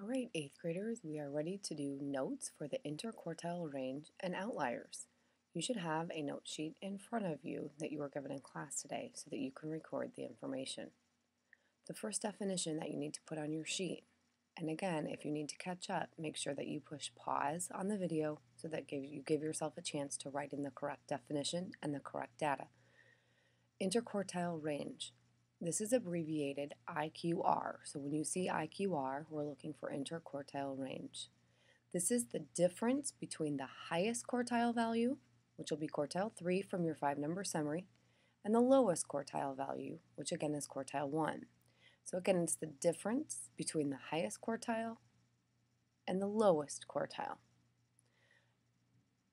All right, 8th graders, we are ready to do notes for the interquartile range and outliers. You should have a note sheet in front of you that you were given in class today so that you can record the information. The first definition that you need to put on your sheet, and again, if you need to catch up, make sure that you push pause on the video so that you give yourself a chance to write in the correct definition and the correct data. Interquartile range. This is abbreviated IQR. So when you see IQR, we're looking for interquartile range. This is the difference between the highest quartile value, which will be quartile 3 from your 5-number summary, and the lowest quartile value, which again is quartile 1. So again, it's the difference between the highest quartile and the lowest quartile.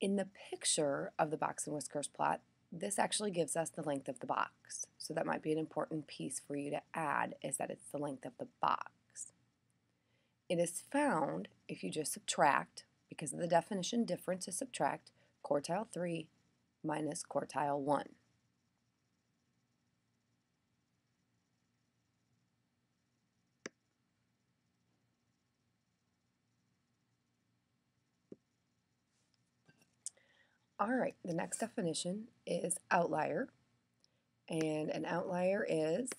In the picture of the box and whiskers plot, this actually gives us the length of the box. So that might be an important piece for you to add, is that it's the length of the box. It is found if you just subtract, because of the definition difference is subtract, quartile 3 minus quartile 1. All right, the next definition is outlier. And an outlier is,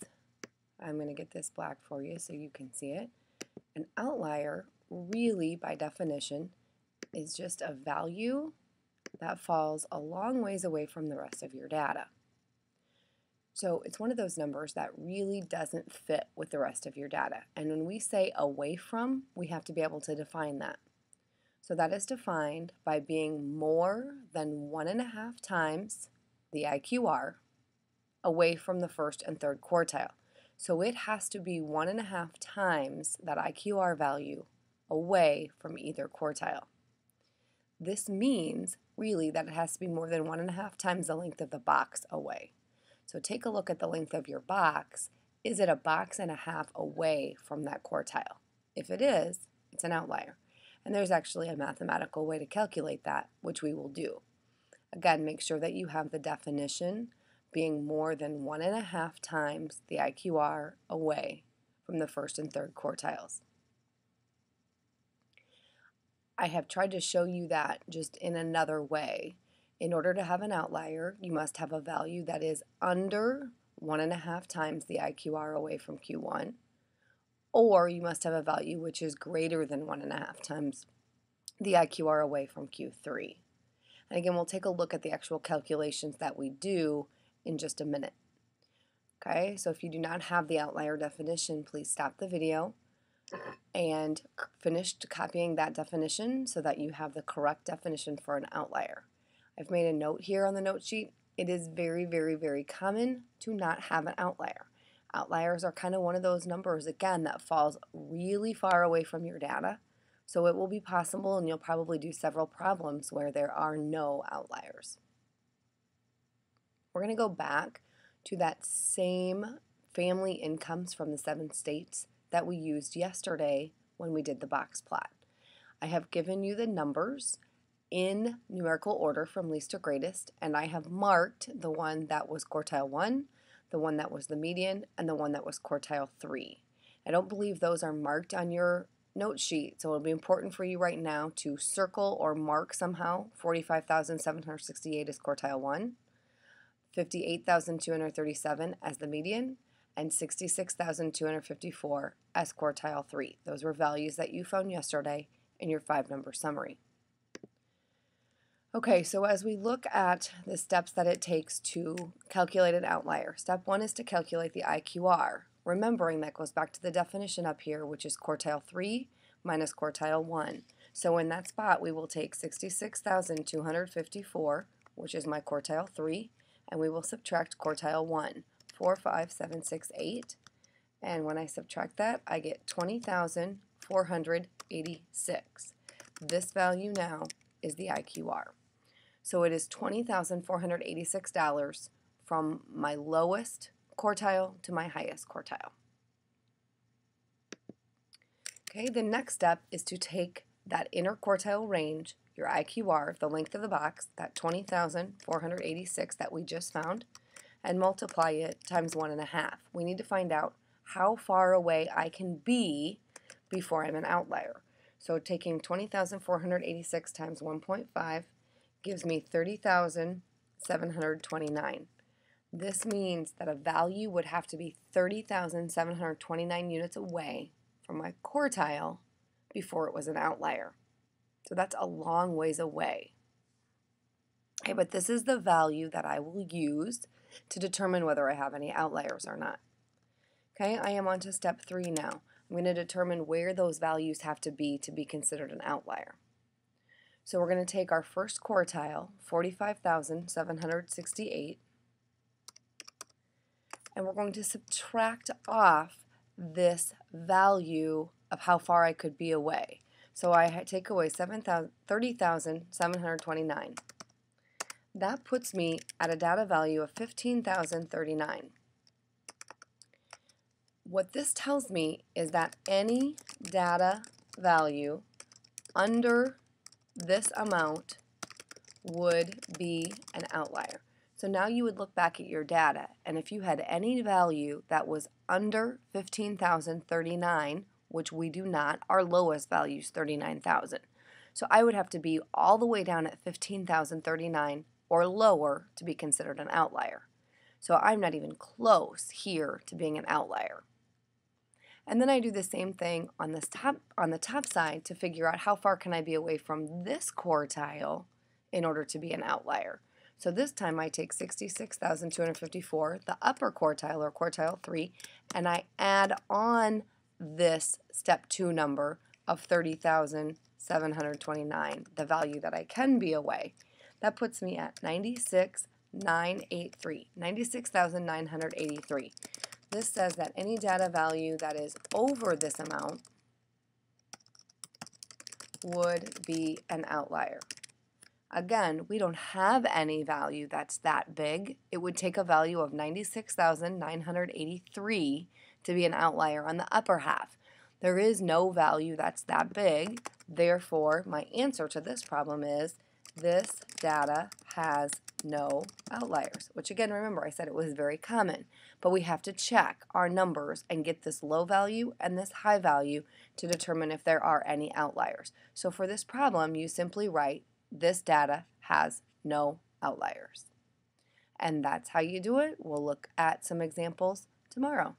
I'm going to get this black for you so you can see it. An outlier, really by definition, is just a value that falls a long ways away from the rest of your data. So it's one of those numbers that really doesn't fit with the rest of your data. And when we say away from, we have to be able to define that. So that is defined by being more than 1.5 times the IQR away from the first and third quartile. So it has to be 1.5 times that IQR value away from either quartile. This means really that it has to be more than 1.5 times the length of the box away. So take a look at the length of your box. Is it 1.5 boxes away from that quartile? If it is, it's an outlier. And there's actually a mathematical way to calculate that, which we will do. Again, make sure that you have the definition being more than 1.5 times the IQR away from the first and third quartiles. I have tried to show you that just in another way. In order to have an outlier, you must have a value that is under 1.5 times the IQR away from Q1, or you must have a value which is greater than 1.5 times the IQR away from Q3. And again, we'll take a look at the actual calculations that we do in just a minute. Okay, so if you do not have the outlier definition, please stop the video and finish copying that definition so that you have the correct definition for an outlier. I've made a note here on the note sheet. It is very, very, very common to not have an outlier. Outliers are kind of one of those numbers, again, that falls really far away from your data. So it will be possible, and you'll probably do several problems where there are no outliers. We're going to go back to that same family incomes from the 7 states that we used yesterday when we did the box plot. I have given you the numbers in numerical order from least to greatest, and I have marked the one that was quartile 1, the one that was the median, and the one that was quartile 3. I don't believe those are marked on your note sheet, so it'll be important for you right now to circle or mark somehow 45,768 as quartile 1, 58,237 as the median, and 66,254 as quartile 3. Those were values that you found yesterday in your 5-number summary. Okay, so as we look at the steps that it takes to calculate an outlier, step 1 is to calculate the IQR. Remembering that goes back to the definition up here, which is quartile 3 minus quartile 1. So in that spot, we will take 66,254, which is my quartile 3, and we will subtract quartile 1, 4, 5, 7, 6, 8. And when I subtract that, I get 20,486. This value now is the IQR. So it is $20,486 from my lowest quartile to my highest quartile. Okay, the next step is to take that interquartile range, your IQR, the length of the box, that 20,486 that we just found, and multiply it times 1.5. We need to find out how far away I can be before I'm an outlier. So taking 20,486 times 1.5 gives me 30,729. This means that a value would have to be 30,729 units away from my quartile before it was an outlier. So that's a long ways away. Okay, but this is the value that I will use to determine whether I have any outliers or not. Okay, I am on to step 3 now. I'm going to determine where those values have to be considered an outlier. So we're going to take our first quartile, 45,768, and we're going to subtract off this value of how far I could be away. So I take away 30,729. That puts me at a data value of 15,039. What this tells me is that any data value under this amount would be an outlier. So now you would look back at your data, and if you had any value that was under 15,039, which we do not, our lowest value is 39,000. So I would have to be all the way down at 15,039 or lower to be considered an outlier. So I'm not even close here to being an outlier. And then I do the same thing on the top side to figure out how far can I be away from this quartile in order to be an outlier. So this time I take 66,254, the upper quartile or quartile 3, and I add on this step 2 number of 30,729, the value that I can be away. That puts me at 96,983. This says that any data value that is over this amount would be an outlier. Again, we don't have any value that's that big. It would take a value of 96,983 to be an outlier on the upper half. There is no value that's that big. Therefore, my answer to this problem is this data has no outliers, which again, remember I said it was very common, but we have to check our numbers and get this low value and this high value to determine if there are any outliers. So for this problem, you simply write this data has no outliers. And that's how you do it. We'll look at some examples tomorrow.